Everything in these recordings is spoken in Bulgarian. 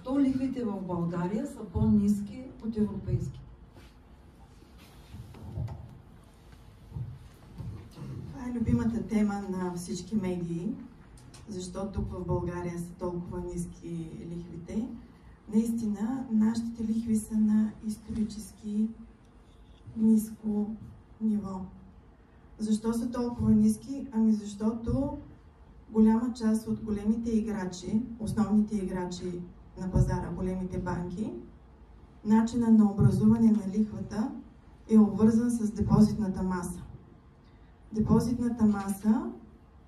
защо лихвите в България са по-ниски от европейски? Това е любимата тема на всички медии, защо тук в България са толкова ниски лихвите. Наистина, нашите лихви са на исторически ниско ниво. Защо са толкова ниски? Ами защото голяма част от големите играчи, основните играчи на пазара, големите банки, начина на образуване на лихвата е обвързан с депозитната маса. Депозитната маса,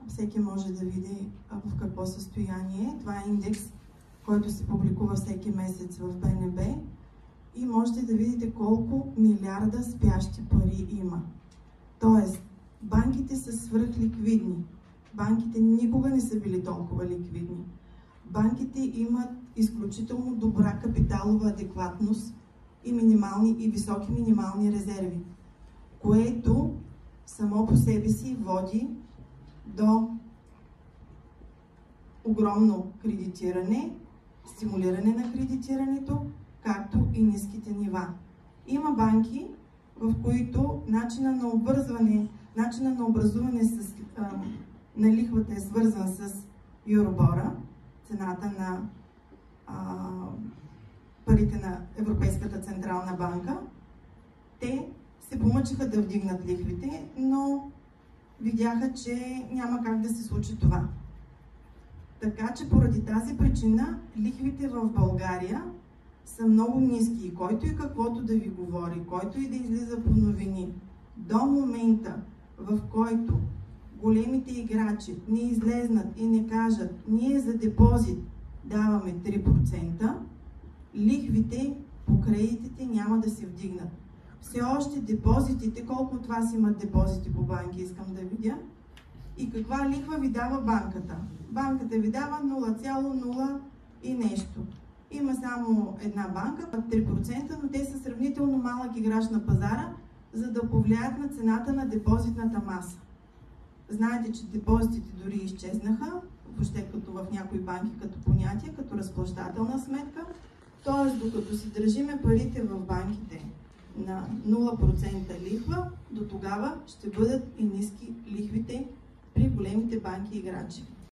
всеки може да види в какво състояние. Това е индекс, който се публикува всеки месец в БНБ и можете да видите колко милиарда спящи пари има. Тоест, банките са свръхликвидни. Банките никога не са били толкова ликвидни. Банките имат изключително добра капиталова адекватност и минимални и високи минимални резерви, което само по себе си води до огромно кредитиране, стимулиране на кредитирането, както и ниските нива. Има банки, в които начина на образуване на лихвата е свързан с Юробора, цената на парите на Европейската централна банка. Те се помъчиха да вдигнат лихвите, но видяха, че няма как да се случи това. Така че поради тази причина лихвите в България са много ниски и който и каквото да ви говори, който и да излиза по новини, до момента, в който големите играчи не излезнат и не кажат, ние за депозит даваме 3%, лихвите по кредитите няма да се вдигнат. Все още депозитите, колко от вас имат депозити по банки, искам да видя, и каква лихва ви дава банката? Банката ви дава 0,0 и нещо. Има само една банка, 3%, но те са сравнително малък играч на пазара, за да повлияят на цената на депозитната маса. Знаете, че депозитите дори изчезнаха, въобще като в някои банки като понятие, като разплащателна сметка. Т.е. докато си държиме парите в банките на 0% лихва, до тогава ще бъдат и ниски лихвите при големите банки играчи.